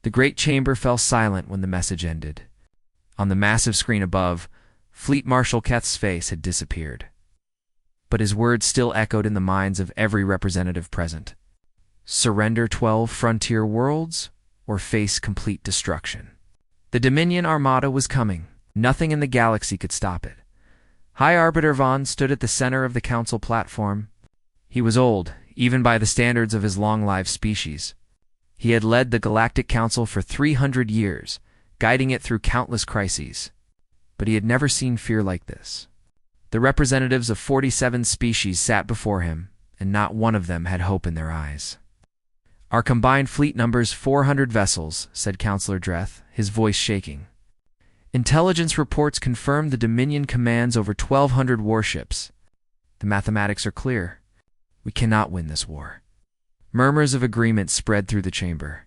The great chamber fell silent when the message ended. On the massive screen above, Fleet Marshal Keth's face had disappeared. But his words still echoed in the minds of every representative present. Surrender 12 frontier worlds, or face complete destruction. The Dominion Armada was coming. Nothing in the galaxy could stop it. High Arbiter Vaughn stood at the center of the Council platform. He was old, even by the standards of his long-lived species. He had led the Galactic Council for 300 years, guiding it through countless crises. But he had never seen fear like this. The representatives of 47 species sat before him, and not one of them had hope in their eyes. "Our combined fleet numbers 400 vessels," said Councillor Dreth, his voice shaking. "Intelligence reports confirm the Dominion commands over 1,200 warships. The mathematics are clear. We cannot win this war." Murmurs of agreement spread through the chamber.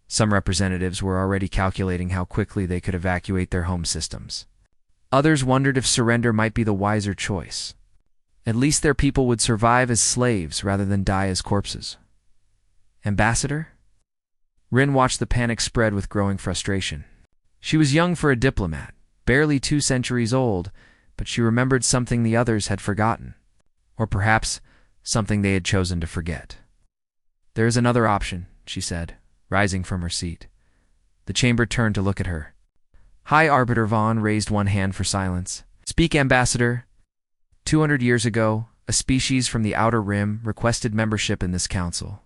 Some representatives were already calculating how quickly they could evacuate their home systems. Others wondered if surrender might be the wiser choice. At least their people would survive as slaves rather than die as corpses. "Ambassador?" Rin watched the panic spread with growing frustration. She was young for a diplomat, barely 2 centuries old, but she remembered something the others had forgotten. Or perhaps something they had chosen to forget. "There is another option," she said, rising from her seat. The chamber turned to look at her. High Arbiter Vaughn raised one hand for silence. "Speak, Ambassador." 200 years ago, a species from the Outer Rim requested membership in this council.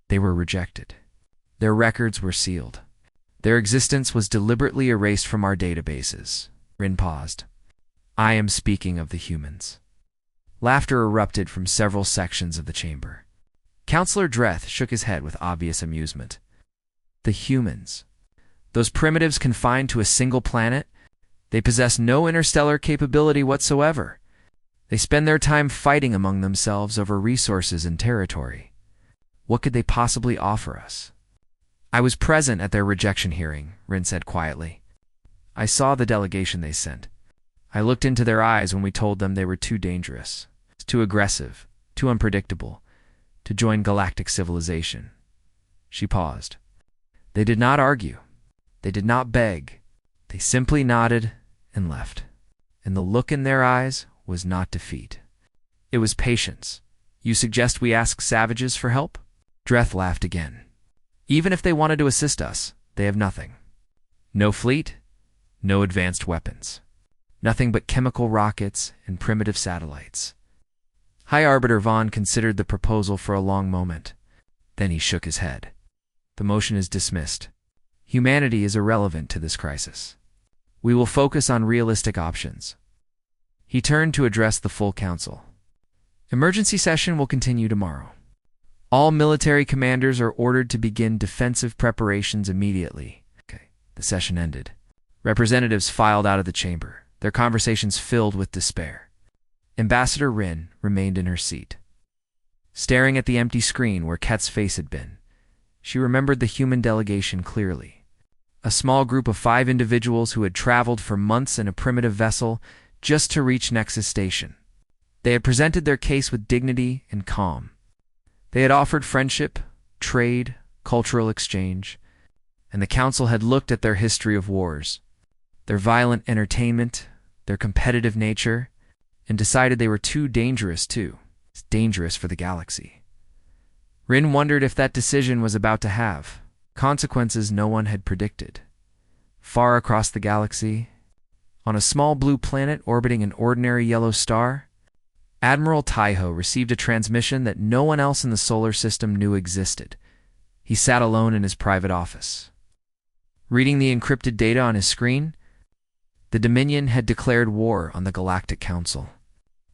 They were rejected. Their records were sealed. Their existence was deliberately erased from our databases. Rin paused. "I am speaking of the humans." Laughter erupted from several sections of the chamber. Councillor Dreth shook his head with obvious amusement. "The humans. Those primitives confined to a single planet? They possess no interstellar capability whatsoever. They spend their time fighting among themselves over resources and territory. What could they possibly offer us?" "I was present at their rejection hearing," Rin said quietly. "I saw the delegation they sent. I looked into their eyes when we told them they were too dangerous, too aggressive, too unpredictable to join galactic civilization." She paused. They did not argue. They did not beg. They simply nodded and left. And the look in their eyes was not defeat. It was patience. "You suggest we ask savages for help?" Dreth laughed again. "Even if they wanted to assist us, they have nothing. No fleet, no advanced weapons. Nothing but chemical rockets and primitive satellites." High Arbiter Vaughn considered the proposal for a long moment. Then he shook his head. "The motion is dismissed. Humanity is irrelevant to this crisis. We will focus on realistic options." He turned to address the full council. "Emergency session will continue tomorrow. All military commanders are ordered to begin defensive preparations immediately." The session ended. Representatives filed out of the chamber, their conversations filled with despair. Ambassador Rin remained in her seat. Staring at the empty screen where Ket's face had been, she remembered the human delegation clearly. A small group of 5 individuals who had traveled for months in a primitive vessel just to reach Nexus Station. They had presented their case with dignity and calm. They had offered friendship, trade, cultural exchange, and the council had looked at their history of wars, their violent entertainment, their competitive nature, and decided they were too dangerous too. It's dangerous for the galaxy. Rin wondered if that decision was about to have consequences no one had predicted. Far across the galaxy, on a small blue planet orbiting an ordinary yellow star, Admiral Taiho received a transmission that no one else in the solar system knew existed. He sat alone in his private office. Reading the encrypted data on his screen, the Dominion had declared war on the Galactic Council.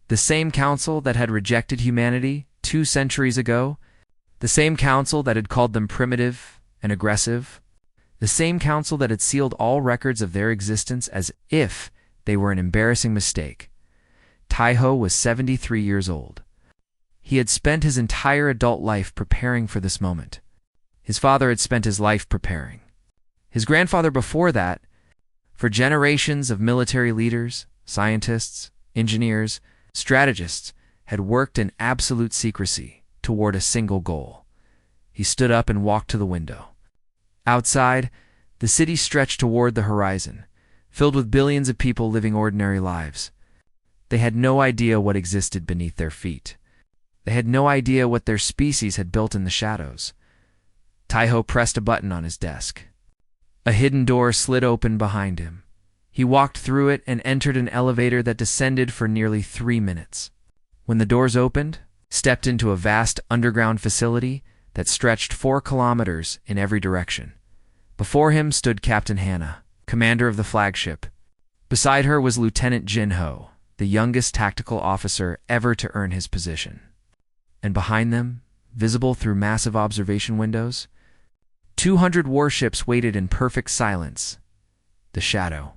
The same council that had rejected humanity 2 centuries ago, the same council that had called them primitive and aggressive, the same council that had sealed all records of their existence as if they were an embarrassing mistake. Taiho was 73 years old. He had spent his entire adult life preparing for this moment. His father had spent his life preparing. His grandfather before that, for generations of military leaders, scientists, engineers, strategists, had worked in absolute secrecy toward a single goal. He stood up and walked to the window. Outside, The city stretched toward the horizon, filled with billions of people living ordinary lives. They had no idea what existed beneath their feet. They had no idea what their species had built in the shadows. Taiho pressed a button on his desk. A hidden door slid open behind him. He walked through it and entered an elevator that descended for nearly 3 minutes. When the doors opened, stepped into a vast underground facility that stretched 4 kilometers in every direction. Before him stood Captain Hannah, commander of the flagship. Beside her was Lieutenant Jinho, the youngest tactical officer ever to earn his position. And behind them, visible through massive observation windows, 200 warships waited in perfect silence. The Shadow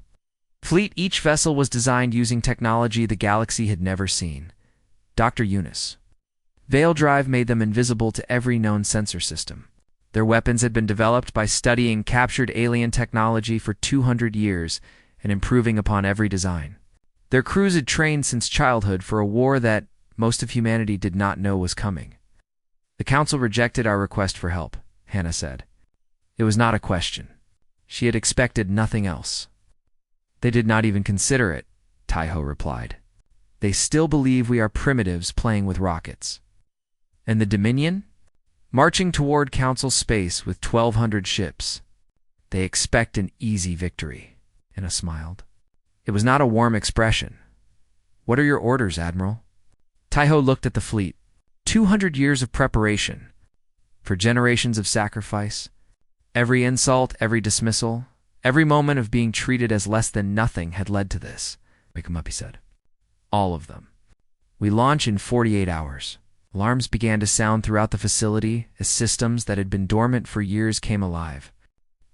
Fleet. Each vessel was designed using technology the galaxy had never seen. Dr. Eunice. Veil Drive made them invisible to every known sensor system. Their weapons had been developed by studying captured alien technology for 200 years and improving upon every design. Their crews had trained since childhood for a war that most of humanity did not know was coming. The Council rejected our request for help, Hannah said. It was not a question. She had expected nothing else. They did not even consider it, Taiho replied. They still believe we are primitives playing with rockets. And the Dominion? Marching toward Council space with 1,200 ships. They expect an easy victory, Hannah smiled. It was not a warm expression. What are your orders, Admiral? Taiho looked at the fleet. 200 years of preparation. For generations of sacrifice. Every insult, every dismissal, every moment of being treated as less than nothing had led to this. Wake 'em up, he said. All of them. We launch in 48 hours. Alarms began to sound throughout the facility as systems that had been dormant for years came alive.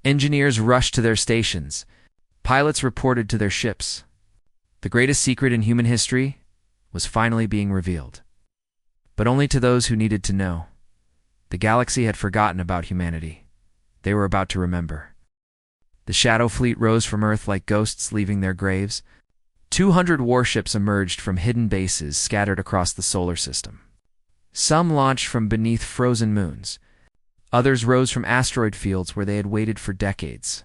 Engineers rushed to their stations. Pilots reported to their ships. The greatest secret in human history was finally being revealed. But only to those who needed to know. The galaxy had forgotten about humanity. They were about to remember. The Shadow Fleet rose from Earth like ghosts leaving their graves. 200 warships emerged from hidden bases scattered across the solar system. Some launched from beneath frozen moons. Others rose from asteroid fields where they had waited for decades.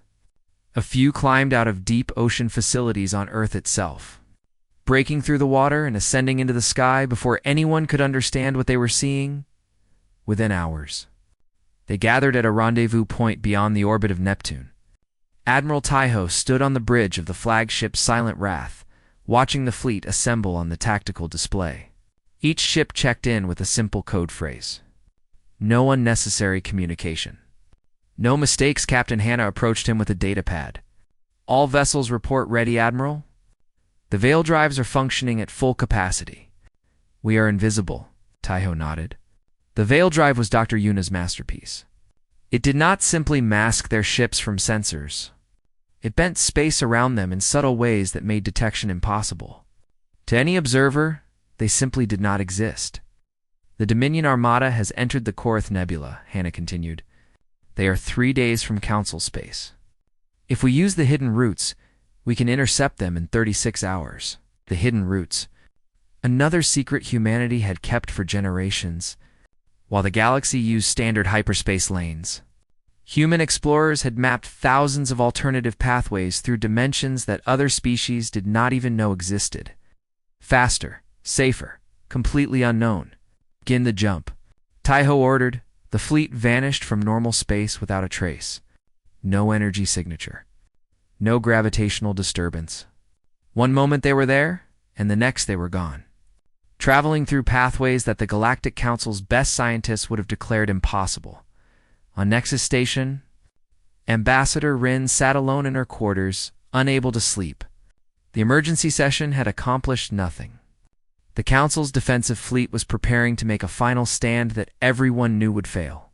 A few climbed out of deep ocean facilities on Earth itself, breaking through the water and ascending into the sky before anyone could understand what they were seeing. Within hours, they gathered at a rendezvous point beyond the orbit of Neptune. Admiral Taiho stood on the bridge of the flagship Silent Wrath, watching the fleet assemble on the tactical display. Each ship checked in with a simple code phrase. No unnecessary communication. No mistakes. Captain Hannah approached him with a data pad. All vessels report ready, Admiral. The veil drives are functioning at full capacity. We are invisible, Taiho nodded. The veil drive was Dr. Yuna's masterpiece. It did not simply mask their ships from sensors. It bent space around them in subtle ways that made detection impossible. To any observer, they simply did not exist. The Dominion Armada has entered the Korath Nebula, Hannah continued. They are 3 days from Council space. If we use the hidden routes, we can intercept them in 36 hours. The hidden routes. Another secret humanity had kept for generations, while the galaxy used standard hyperspace lanes. Human explorers had mapped thousands of alternative pathways through dimensions that other species did not even know existed. Faster, safer, completely unknown. Begin the jump. Taiho ordered. The fleet vanished from normal space without a trace. No energy signature. No gravitational disturbance. One moment they were there, and the next they were gone. Traveling through pathways that the Galactic Council's best scientists would have declared impossible. On Nexus Station, Ambassador Rin sat alone in her quarters, unable to sleep. The emergency session had accomplished nothing. The Council's defensive fleet was preparing to make a final stand that everyone knew would fail.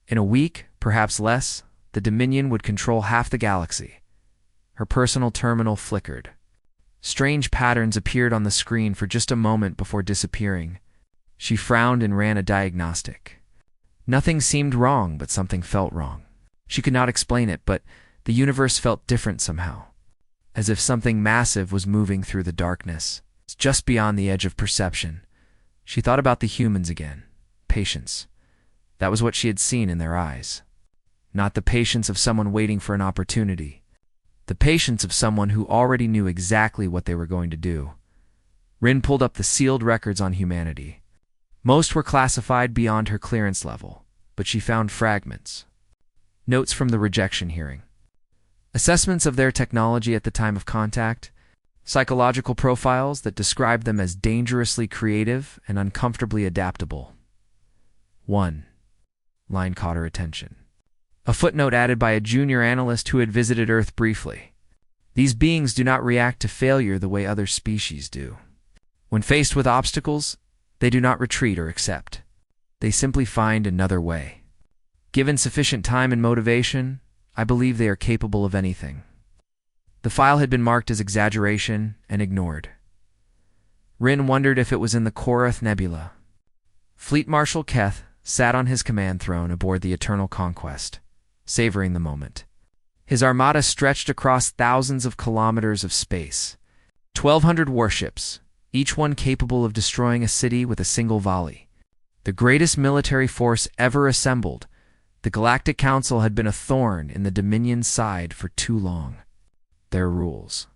In a week, perhaps less, the Dominion would control half the galaxy. Her personal terminal flickered. Strange patterns appeared on the screen for just a moment before disappearing. She frowned and ran a diagnostic. Nothing seemed wrong, but something felt wrong. She could not explain it, but the universe felt different somehow, as if something massive was moving through the darkness. Just beyond the edge of perception. She thought about the humans again. Patience. That was what she had seen in their eyes. not the patience of someone waiting for an opportunity. The patience of someone who already knew exactly what they were going to do. Rin pulled up the sealed records on humanity. Most were classified beyond her clearance level, but she found fragments. Notes from the rejection hearing. Assessments of their technology at the time of contact. Psychological profiles that describe them as dangerously creative and uncomfortably adaptable. 1. Line caught her attention. A footnote added by a junior analyst who had visited Earth briefly. These beings do not react to failure the way other species do. When faced with obstacles, they do not retreat or accept. They simply find another way. Given sufficient time and motivation, I believe they are capable of anything. The file had been marked as exaggeration and ignored. Rin wondered if it was in the Korath Nebula. Fleet Marshal Keth sat on his command throne aboard the Eternal Conquest, savoring the moment. His armada stretched across thousands of kilometers of space. 1,200 warships, each one capable of destroying a city with a single volley. The greatest military force ever assembled, the Galactic Council had been a thorn in the Dominion's side for too long. Their rules,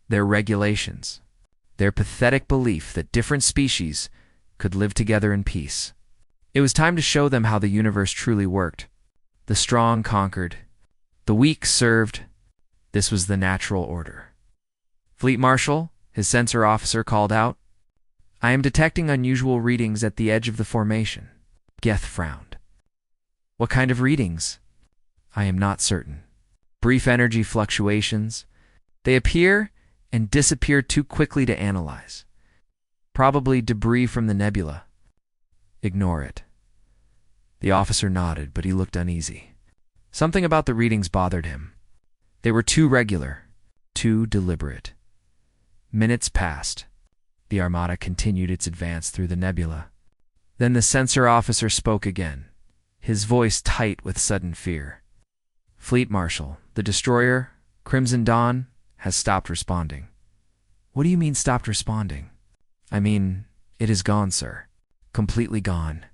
their regulations, their pathetic belief that different species could live together in peace. It was time to show them how the universe truly worked. The strong conquered, the weak served. This was the natural order. Fleet Marshal, his sensor officer called out, "I am detecting unusual readings at the edge of the formation." Geth frowned. "What kind of readings?" "I am not certain. Brief energy fluctuations. They appear and disappear too quickly to analyze. Probably debris from the nebula." "Ignore it." The officer nodded, but he looked uneasy. Something about the readings bothered him. They were too regular, too deliberate. Minutes passed. The Armada continued its advance through the nebula. Then the sensor officer spoke again, his voice tight with sudden fear. "Fleet Marshal, the destroyer, Crimson Dawn, has stopped responding." "What do you mean stopped responding?" "I mean, it is gone, sir. Completely gone.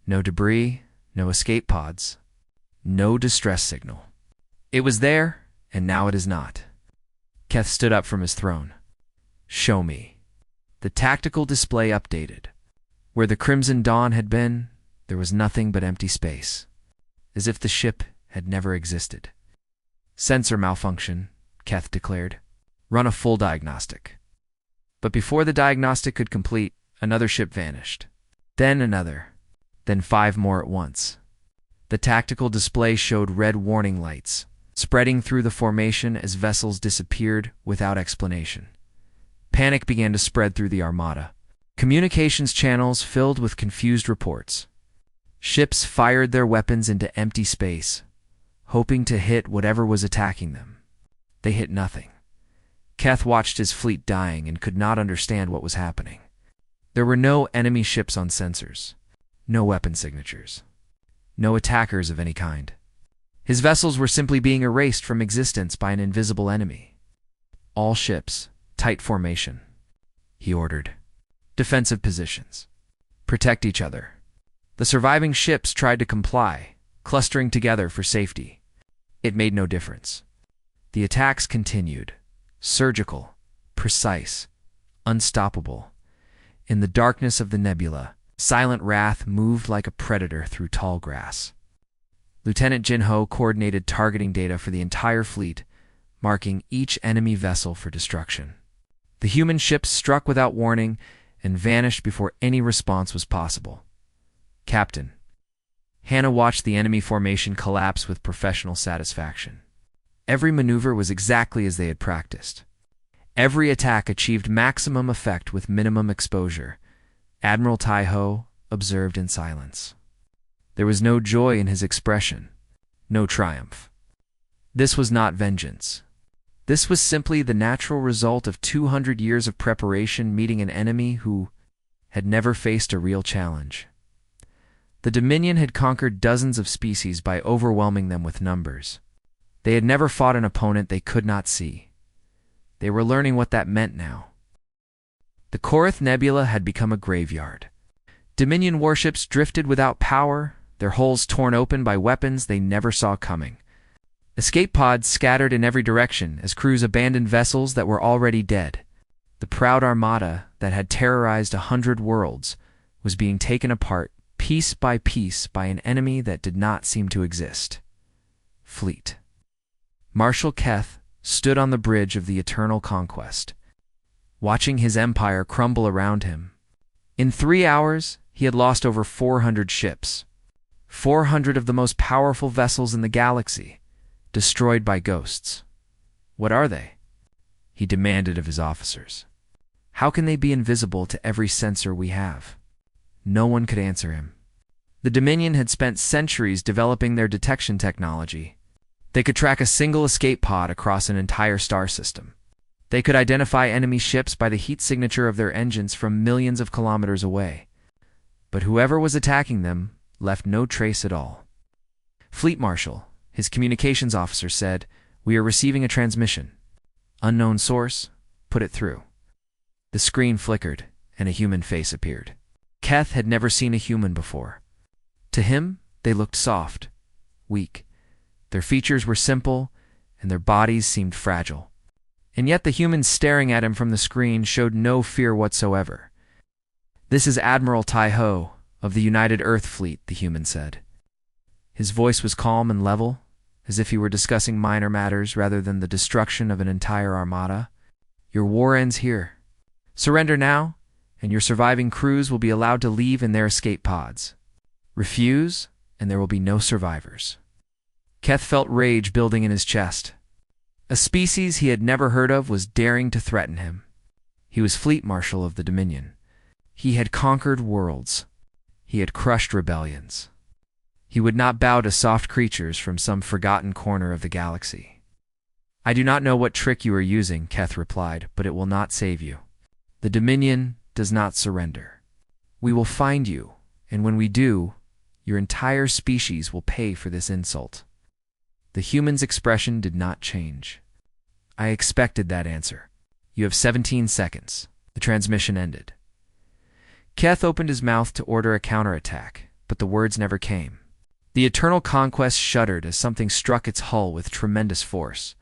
No debris, no escape pods, no distress signal. It was there, and now it is not." Keth stood up from his throne. "Show me." The tactical display updated. Where the Crimson Dawn had been, there was nothing but empty space, as if the ship had never existed. "Sensor malfunction," Keth declared. "Run a full diagnostic." But before the diagnostic could complete, another ship vanished. Then another. Then 5 more at once. The tactical display showed red warning lights, spreading through the formation as vessels disappeared without explanation. Panic began to spread through the Armada. Communications channels filled with confused reports. Ships fired their weapons into empty space, hoping to hit whatever was attacking them. They hit nothing. Keth watched his fleet dying and could not understand what was happening. There were no enemy ships on sensors, no weapon signatures, no attackers of any kind. His vessels were simply being erased from existence by an invisible enemy. "All ships, tight formation," he ordered. "Defensive positions. Protect each other." The surviving ships tried to comply, clustering together for safety. It made no difference. The attacks continued, surgical, precise, unstoppable. In the darkness of the nebula, Silent Wrath moved like a predator through tall grass. Lieutenant Jinho coordinated targeting data for the entire fleet, marking each enemy vessel for destruction. The human ships struck without warning and vanished before any response was possible. "Captain." Hannah watched the enemy formation collapse with professional satisfaction. Every maneuver was exactly as they had practiced. Every attack achieved maximum effect with minimum exposure. Admiral Taiho observed in silence. There was no joy in his expression, no triumph. This was not vengeance. This was simply the natural result of 200 years of preparation meeting an enemy who had never faced a real challenge. The Dominion had conquered dozens of species by overwhelming them with numbers. They had never fought an opponent they could not see. They were learning what that meant now. The Korath Nebula had become a graveyard. Dominion warships drifted without power, their hulls torn open by weapons they never saw coming. Escape pods scattered in every direction as crews abandoned vessels that were already dead. The proud Armada that had terrorized 100 worlds was being taken apart piece by piece by an enemy that did not seem to exist. Fleet. Marshal Keth stood on the bridge of the Eternal Conquest, watching his empire crumble around him. In 3 hours, he had lost over 400 ships, 400 of the most powerful vessels in the galaxy, destroyed by ghosts. What are they? He demanded of his officers. How can they be invisible to every sensor we have? No one could answer him. The Dominion had spent centuries developing their detection technology. They could track a single escape pod across an entire star system. They could identify enemy ships by the heat signature of their engines from millions of kilometers away. But whoever was attacking them left no trace at all. Fleet Marshal, his communications officer, said, "We are receiving a transmission. Unknown source, put it through." The screen flickered, and a human face appeared. Keth had never seen a human before. To him, they looked soft, weak. Their features were simple, and their bodies seemed fragile. And yet the humans staring at him from the screen showed no fear whatsoever. "This is Admiral Tai-Ho of the United Earth Fleet," the human said. His voice was calm and level, as if he were discussing minor matters rather than the destruction of an entire armada. "Your war ends here. Surrender now, and your surviving crews will be allowed to leave in their escape pods. Refuse, and there will be no survivors." Keth felt rage building in his chest. A species he had never heard of was daring to threaten him. He was Fleet Marshal of the Dominion. He had conquered worlds. He had crushed rebellions. He would not bow to soft creatures from some forgotten corner of the galaxy. "I do not know what trick you are using," Keth replied, "but it will not save you. The Dominion does not surrender. We will find you, and when we do, your entire species will pay for this insult." The human's expression did not change. "I expected that answer. You have 17 seconds. The transmission ended." Keth opened his mouth to order a counterattack, but the words never came. The Eternal Conquest shuddered as something struck its hull with tremendous force.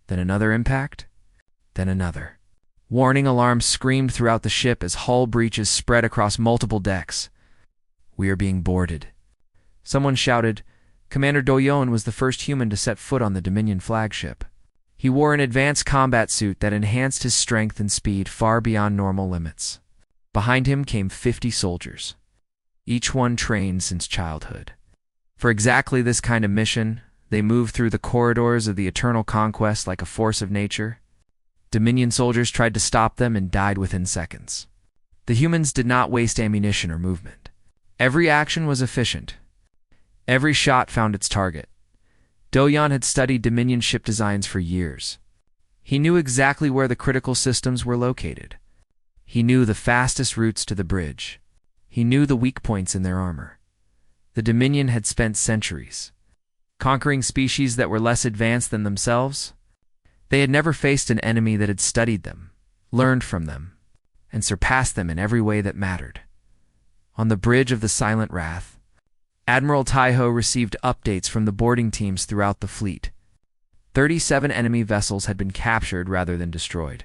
Then another impact, then another. Warning alarms screamed throughout the ship as hull breaches spread across multiple decks. "We are being boarded." Someone shouted. Commander Do-Yeon was the first human to set foot on the Dominion flagship. He wore an advanced combat suit that enhanced his strength and speed far beyond normal limits. Behind him came 50 soldiers, each one trained since childhood. For exactly this kind of mission, they moved through the corridors of the Eternal Conquest like a force of nature. Dominion soldiers tried to stop them and died within seconds. The humans did not waste ammunition or movement. Every action was efficient. Every shot found its target. Do-Yeon had studied Dominion ship designs for years. He knew exactly where the critical systems were located. He knew the fastest routes to the bridge. He knew the weak points in their armor. The Dominion had spent centuries conquering species that were less advanced than themselves. They had never faced an enemy that had studied them, learned from them, and surpassed them in every way that mattered. On the bridge of the Silent Wrath, Admiral Tai-Ho received updates from the boarding teams throughout the fleet. 37 enemy vessels had been captured rather than destroyed.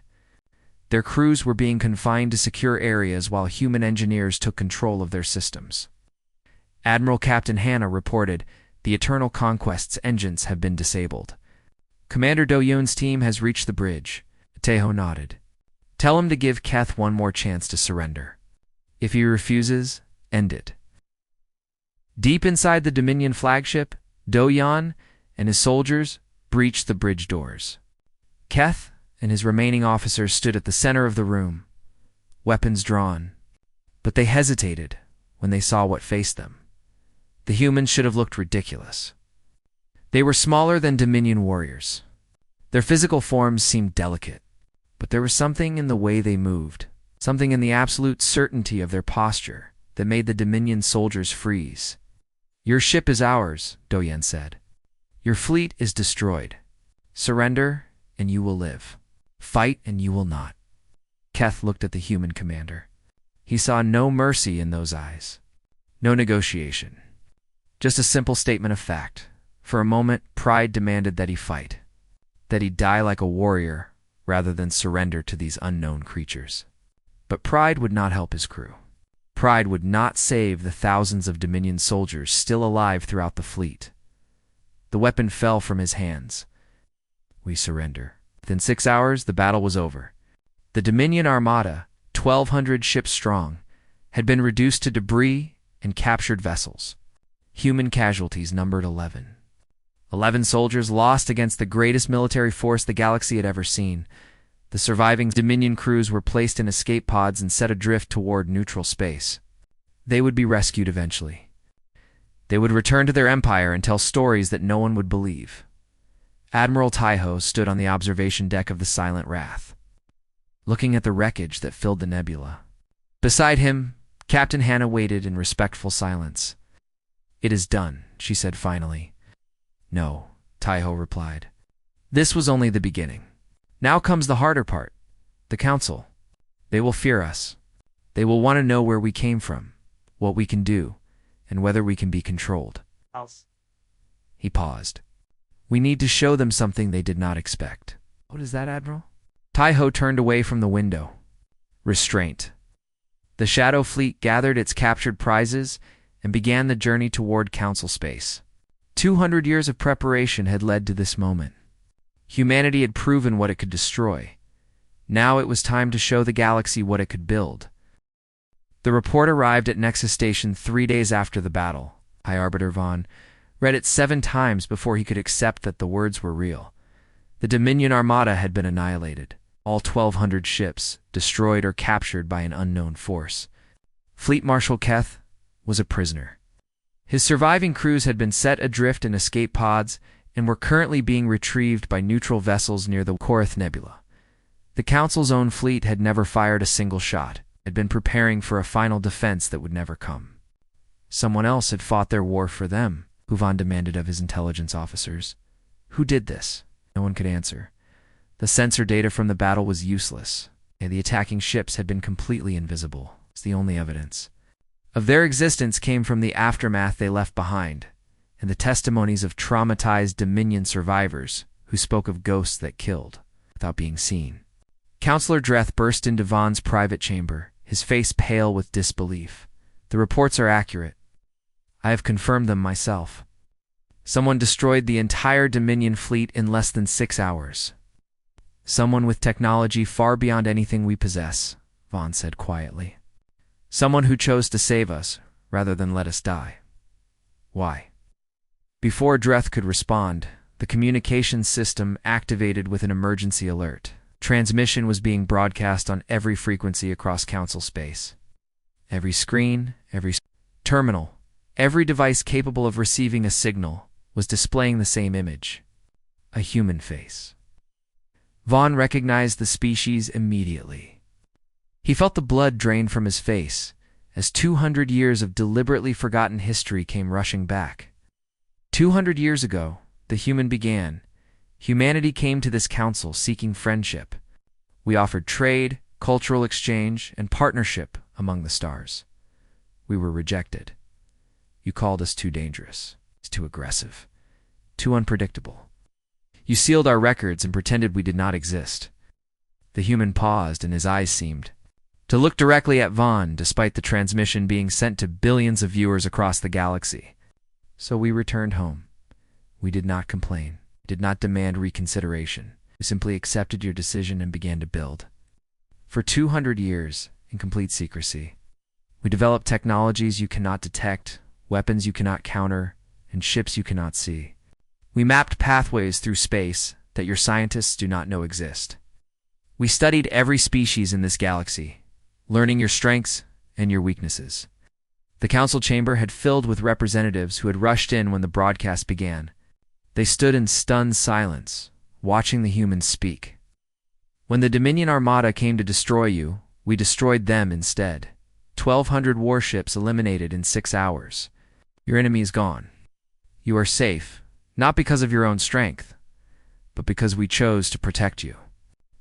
Their crews were being confined to secure areas while human engineers took control of their systems. Admiral Captain Hannah reported, "The Eternal Conquest's engines have been disabled. Commander Do-Yeon's team has reached the bridge." Tai-Ho nodded. "Tell him to give Keth one more chance to surrender. If he refuses, end it." Deep inside the Dominion flagship, Do-Yeon and his soldiers breached the bridge doors. Keth and his remaining officers stood at the center of the room, weapons drawn. But they hesitated when they saw what faced them. The humans should have looked ridiculous. They were smaller than Dominion warriors. Their physical forms seemed delicate, but there was something in the way they moved, something in the absolute certainty of their posture that made the Dominion soldiers freeze. "Your ship is ours," Do-Yeon said. "Your fleet is destroyed. Surrender, and you will live. Fight, and you will not." Keth looked at the human commander. He saw no mercy in those eyes, no negotiation. Just a simple statement of fact. For a moment, pride demanded that he fight, that he die like a warrior rather than surrender to these unknown creatures. But pride would not help his crew. Pride would not save the thousands of Dominion soldiers still alive throughout the fleet. The weapon fell from his hands. We surrender. Within 6 hours, the battle was over. The Dominion Armada, 1,200 ships strong, had been reduced to debris and captured vessels. Human casualties numbered 11. 11 soldiers lost against the greatest military force the galaxy had ever seen. The surviving Dominion crews were placed in escape pods and set adrift toward neutral space. They would be rescued eventually. They would return to their empire and tell stories that no one would believe. Admiral Taiho stood on the observation deck of the Silent Wrath, looking at the wreckage that filled the nebula. Beside him, Captain Hannah waited in respectful silence. "It is done," she said finally. "No," Taiho replied. "This was only the beginning. Now comes the harder part. The Council. They will fear us. They will want to know where we came from, what we can do, and whether we can be controlled." He paused. "We need to show them something they did not expect." "What is that, Admiral?" Taiho turned away from the window. Restraint. The Shadow Fleet gathered its captured prizes and began the journey toward Council space. 200 years of preparation had led to this moment. Humanity had proven what it could destroy. Now it was time to show the galaxy what it could build. The report arrived at Nexus Station 3 days after the battle. High Arbiter Vaughn read it 7 times before he could accept that the words were real. The Dominion Armada had been annihilated. All 1,200 ships, destroyed or captured by an unknown force. Fleet Marshal Keth was a prisoner. His surviving crews had been set adrift in escape pods and were currently being retrieved by neutral vessels near the Korath Nebula. The Council's own fleet had never fired a single shot, had been preparing for a final defense that would never come. Someone else had fought their war for them, Huvon demanded of his intelligence officers. Who did this? No one could answer. The sensor data from the battle was useless, and the attacking ships had been completely invisible. It's the only evidence of their existence came from the aftermath they left behind, and the testimonies of traumatized Dominion survivors who spoke of ghosts that killed without being seen. Counselor Dreth burst into Vaughn's private chamber, his face pale with disbelief. "The reports are accurate. I have confirmed them myself. Someone destroyed the entire Dominion fleet in less than 6 hours. Someone with technology far beyond anything we possess," Vaughn said quietly. "Someone who chose to save us rather than let us die. Why?" Before Dreth could respond, the communications system activated with an emergency alert. Transmission was being broadcast on every frequency across Council space. Every screen, every terminal, every device capable of receiving a signal was displaying the same image: a human face. Vaughn recognized the species immediately. He felt the blood drain from his face as 200 years of deliberately forgotten history came rushing back. 200 years ago, the human began. Humanity came to this council seeking friendship. We offered trade, cultural exchange, and partnership among the stars. We were rejected. You called us too dangerous, too aggressive, too unpredictable. You sealed our records and pretended we did not exist." The human paused, and his eyes seemed to look directly at Vaughn, despite the transmission being sent to billions of viewers across the galaxy. "So we returned home. We did not complain, did not demand reconsideration. We simply accepted your decision and began to build. For 200 years, in complete secrecy, we developed technologies you cannot detect, weapons you cannot counter, and ships you cannot see. We mapped pathways through space that your scientists do not know exist. We studied every species in this galaxy, learning your strengths and your weaknesses." The council chamber had filled with representatives who had rushed in when the broadcast began. They stood in stunned silence, watching the humans speak. "When the Dominion Armada came to destroy you, we destroyed them instead. 1,200 warships eliminated in 6 hours. Your enemy is gone. You are safe, not because of your own strength, but because we chose to protect you."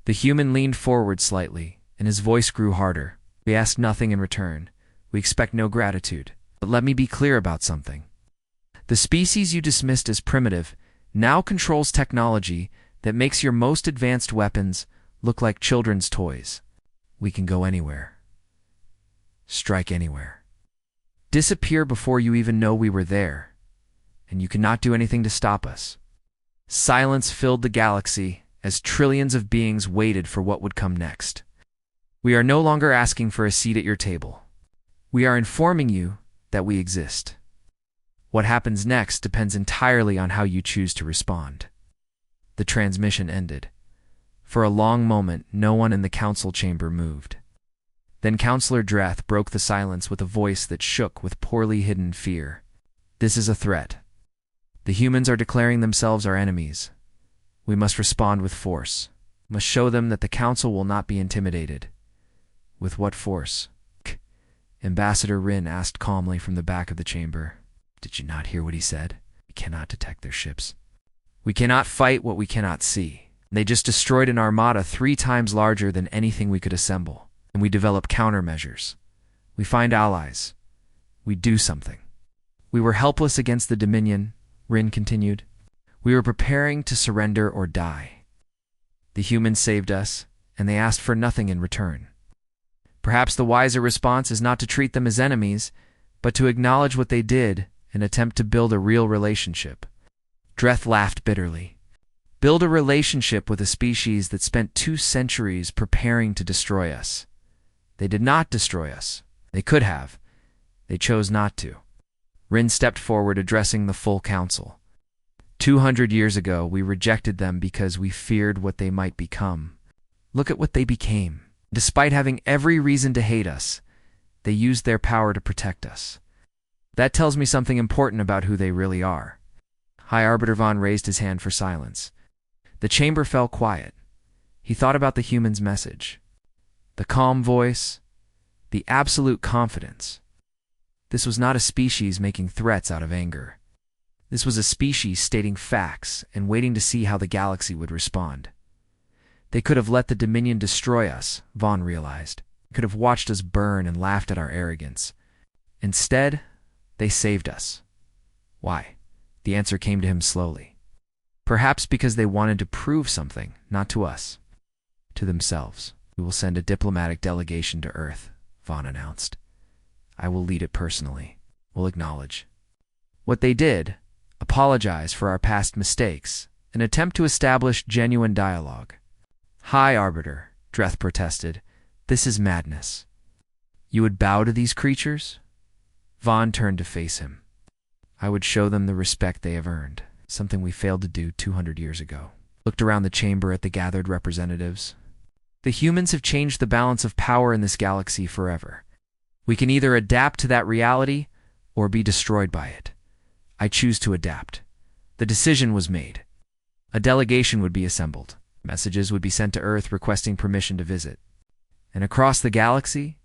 The human leaned forward slightly, and his voice grew harder. "We ask nothing in return. We expect no gratitude. But let me be clear about something. The species you dismissed as primitive now controls technology that makes your most advanced weapons look like children's toys. We can go anywhere. Strike anywhere. Disappear before you even know we were there, and you cannot do anything to stop us. Silence filled the galaxy as trillions of beings waited for what would come next. We are no longer asking for a seat at your table. We are informing you that we exist. What happens next depends entirely on how you choose to respond. The transmission ended. For a long moment, no one in the council chamber moved. Then Counselor Dreth broke the silence with a voice that shook with poorly hidden fear. This is a threat. The humans are declaring themselves our enemies. We must respond with force. We must show them that the council will not be intimidated. With what force? Ambassador Rin asked calmly from the back of the chamber. Did you not hear what he said? We cannot detect their ships. We cannot fight what we cannot see. They just destroyed an armada 3 times larger than anything we could assemble. And we develop countermeasures. We find allies. We do something. We were helpless against the Dominion, Rin continued. We were preparing to surrender or die. The humans saved us, and they asked for nothing in return. Perhaps the wiser response is not to treat them as enemies, but to acknowledge what they did and attempt to build a real relationship. Dreth laughed bitterly. Build a relationship with a species that spent 2 centuries preparing to destroy us. They did not destroy us. They could have. They chose not to. Rin stepped forward, addressing the full council. 200 years ago, we rejected them because we feared what they might become. Look at what they became. Despite having every reason to hate us, they used their power to protect us. That tells me something important about who they really are. High Arbiter Vaughn raised his hand for silence. The chamber fell quiet. He thought about the human's message. The calm voice, the absolute confidence. This was not a species making threats out of anger. This was a species stating facts and waiting to see how the galaxy would respond. They could have let the Dominion destroy us, Vaughn realized. They could have watched us burn and laughed at our arrogance. Instead, they saved us. Why? The answer came to him slowly. Perhaps because they wanted to prove something, not to us, to themselves. We will send a diplomatic delegation to Earth, Vaughn announced. I will lead it personally. We'll acknowledge what they did, apologize for our past mistakes, and attempt to establish genuine dialogue. High Arbiter, Dreth protested. This is madness. You would bow to these creatures? Vaughn turned to face him. I would show them the respect they have earned, something we failed to do 200 years ago. Looked around the chamber at the gathered representatives. The humans have changed the balance of power in this galaxy forever. We can either adapt to that reality or be destroyed by it. I choose to adapt. The decision was made. A delegation would be assembled. Messages would be sent to Earth requesting permission to visit. And across the galaxy,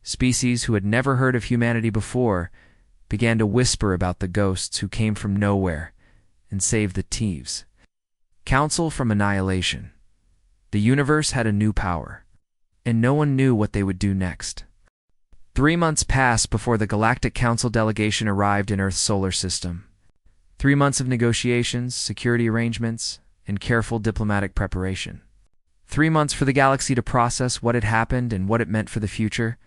species who had never heard of humanity before began to whisper about the ghosts who came from nowhere and saved the thieves. Council from Annihilation. The universe had a new power, and no one knew what they would do next. 3 months passed before the Galactic Council delegation arrived in Earth's solar system. 3 months of negotiations, security arrangements, and careful diplomatic preparation. 3 months for the galaxy to process what had happened and what it meant for the future.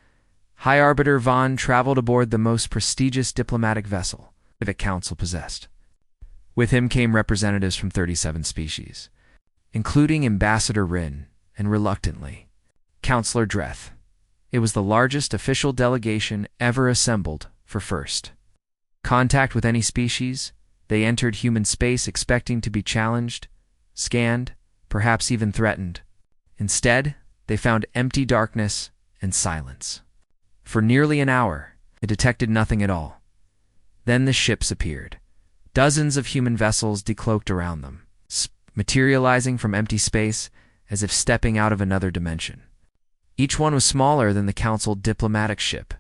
High Arbiter Vaughn traveled aboard the most prestigious diplomatic vessel the Council possessed. With him came representatives from 37 species, including Ambassador Rin, and reluctantly, Counselor Dreth. It was the largest official delegation ever assembled for first contact with any species. They entered human space expecting to be challenged, scanned, perhaps even threatened. Instead, they found empty darkness and silence. For nearly an hour, they detected nothing at all. Then the ships appeared. Dozens of human vessels decloaked around them, materializing from empty space as if stepping out of another dimension. Each one was smaller than the Council diplomatic ship,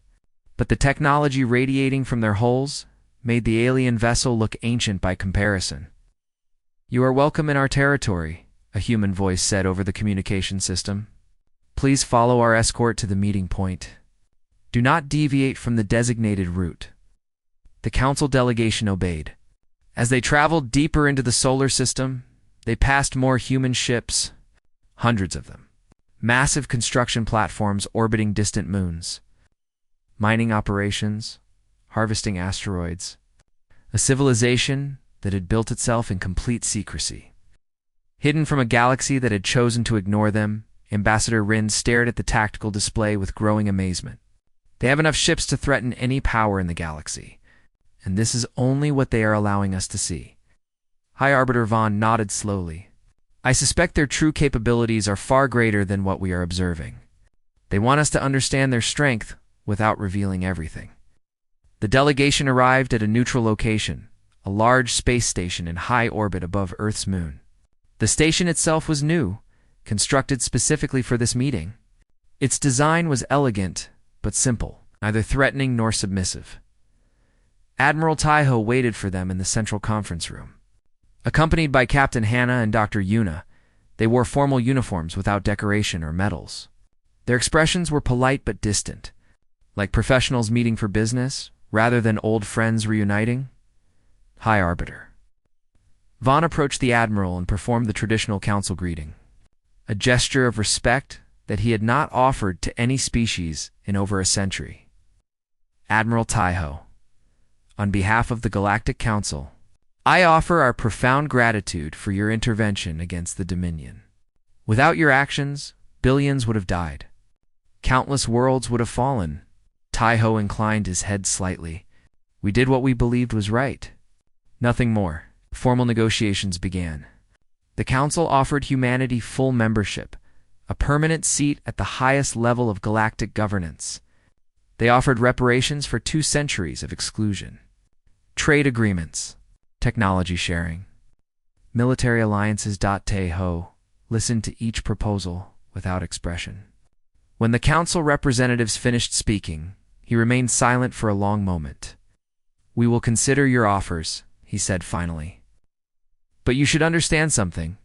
but the technology radiating from their hulls made the alien vessel look ancient by comparison. "You are welcome in our territory," a human voice said over the communication system. "Please follow our escort to the meeting point. Do not deviate from the designated route." The council delegation obeyed. As they traveled deeper into the solar system, they passed more human ships, hundreds of them, massive construction platforms orbiting distant moons, mining operations, harvesting asteroids, a civilization that had built itself in complete secrecy. Hidden from a galaxy that had chosen to ignore them, Ambassador Rin stared at the tactical display with growing amazement. They have enough ships to threaten any power in the galaxy, and this is only what they are allowing us to see. High Arbiter Vaughn nodded slowly. I suspect their true capabilities are far greater than what we are observing. They want us to understand their strength without revealing everything. The delegation arrived at a neutral location, a large space station in high orbit above Earth's moon. The station itself was new, constructed specifically for this meeting. Its design was elegant but simple, neither threatening nor submissive. Admiral Taiho waited for them in the central conference room. Accompanied by Captain Hannah and Dr. Yuna, they wore formal uniforms without decoration or medals. Their expressions were polite but distant, like professionals meeting for business rather than old friends reuniting. High Arbiter. Vaughn approached the Admiral and performed the traditional council greeting, a gesture of respect that he had not offered to any species in over a century. Admiral Taiho, on behalf of the Galactic Council, I offer our profound gratitude for your intervention against the Dominion. Without your actions, billions would have died. Countless worlds would have fallen. Taiho inclined his head slightly. We did what we believed was right. Nothing more. Formal negotiations began. The Council offered humanity full membership, a permanent seat at the highest level of galactic governance. They offered reparations for 2 centuries of exclusion, trade agreements, technology sharing, military alliances. Taiho listened to each proposal without expression. When the council representatives finished speaking, he remained silent for a long moment. We will consider your offers, he said finally. But you should understand something.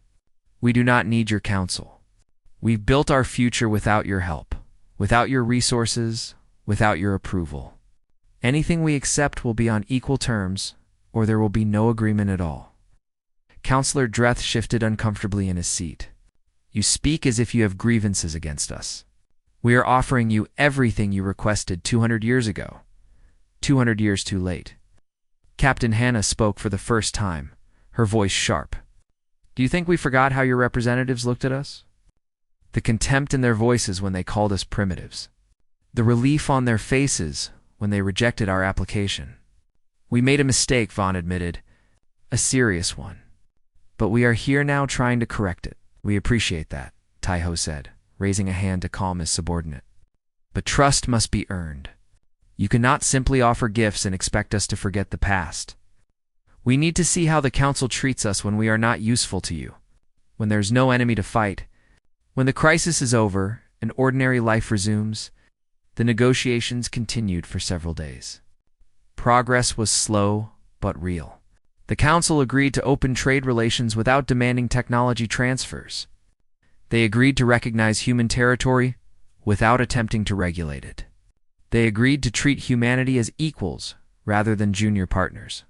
We do not need your counsel. We've built our future without your help, without your resources, without your approval. Anything we accept will be on equal terms, or there will be no agreement at all. Counselor Dreth shifted uncomfortably in his seat. You speak as if you have grievances against us. We are offering you everything you requested 200 years ago. 200 years too late. Captain Hannah spoke for the first time, her voice sharp. Do you think we forgot how your representatives looked at us? The contempt in their voices when they called us primitives. The relief on their faces when they rejected our application. We made a mistake, Vaughn admitted. A serious one. But we are here now trying to correct it. We appreciate that, Taiho said, raising a hand to calm his subordinate. But trust must be earned. You cannot simply offer gifts and expect us to forget the past. We need to see how the Council treats us when we are not useful to you, when there's no enemy to fight. When the crisis is over and ordinary life resumes, the negotiations continued for several days. Progress was slow but real. The Council agreed to open trade relations without demanding technology transfers. They agreed to recognize human territory without attempting to regulate it. They agreed to treat humanity as equals rather than junior partners.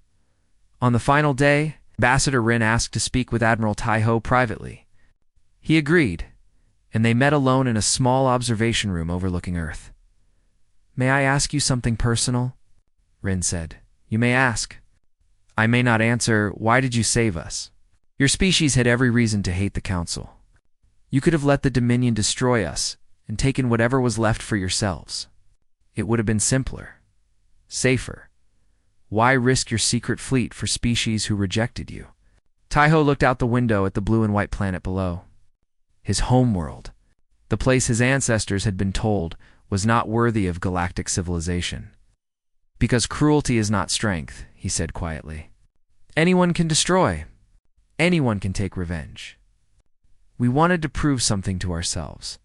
On the final day, Ambassador Rin asked to speak with Admiral Taiho privately. He agreed, and they met alone in a small observation room overlooking Earth. May I ask you something personal? Rin said. You may ask. I may not answer, why did you save us? Your species had every reason to hate the Council. You could have let the Dominion destroy us and taken whatever was left for yourselves. It would have been simpler, safer. Why risk your secret fleet for species who rejected you? Taiho looked out the window at the blue and white planet below. His homeworld, the place his ancestors had been told was not worthy of galactic civilization. Because cruelty is not strength, he said quietly. Anyone can destroy. Anyone can take revenge. We wanted to prove something to ourselves,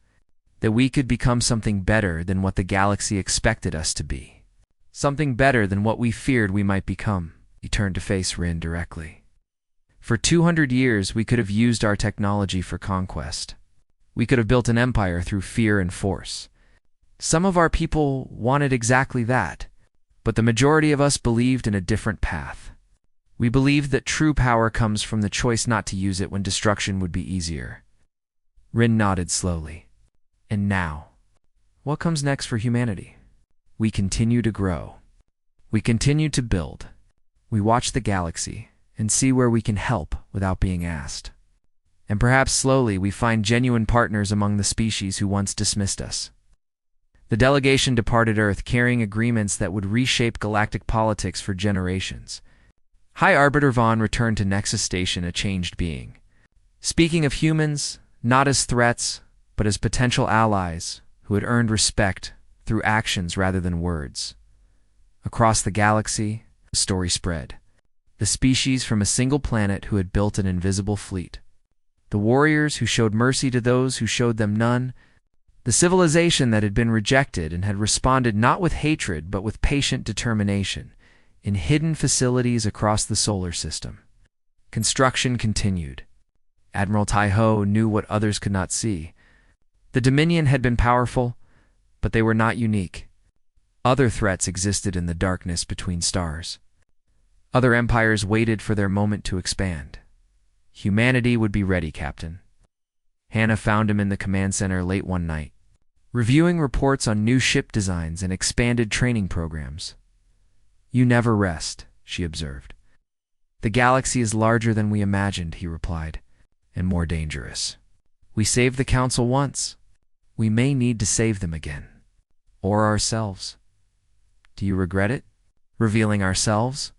that we could become something better than what the galaxy expected us to be. Something better than what we feared we might become. He turned to face Rin directly. For 200 years, we could have used our technology for conquest. We could have built an empire through fear and force. Some of our people wanted exactly that. But the majority of us believed in a different path. We believed that true power comes from the choice not to use it when destruction would be easier. Rin nodded slowly. And now, what comes next for humanity? We continue to grow. We continue to build. We watch the galaxy and see where we can help without being asked. And perhaps slowly we find genuine partners among the species who once dismissed us. The delegation departed Earth carrying agreements that would reshape galactic politics for generations. High Arbiter Vaughn returned to Nexus Station a changed being. Speaking of humans, not as threats, but as potential allies who had earned respect through actions rather than words. Across the galaxy, the story spread. The species from a single planet who had built an invisible fleet. The warriors who showed mercy to those who showed them none. The civilization that had been rejected and had responded not with hatred but with patient determination in hidden facilities across the solar system. Construction continued. Admiral Tai-Ho knew what others could not see. The Dominion had been powerful, but they were not unique. Other threats existed in the darkness between stars. Other empires waited for their moment to expand. Humanity would be ready, Captain. Hannah found him in the command center late one night, reviewing reports on new ship designs and expanded training programs. You never rest, she observed. The galaxy is larger than we imagined, he replied, and more dangerous. We saved the Council once. We may need to save them again. Or ourselves. Do you regret it? Revealing ourselves?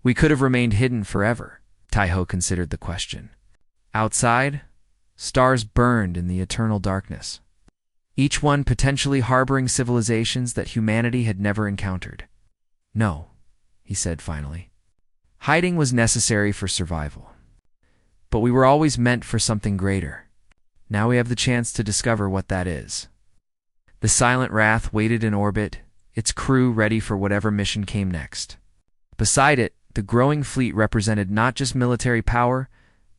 We could have remained hidden forever. Tai-Ho considered the question. Outside, stars burned in the eternal darkness, each one potentially harboring civilizations that humanity had never encountered. No, he said finally. Hiding was necessary for survival. But we were always meant for something greater. Now we have the chance to discover what that is. The Silent Wrath waited in orbit, its crew ready for whatever mission came next. Beside it, the growing fleet represented not just military power,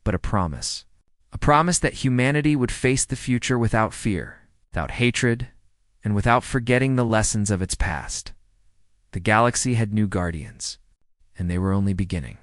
but a promise. A promise that humanity would face the future without fear, without hatred, and without forgetting the lessons of its past. The galaxy had new guardians, and they were only beginning.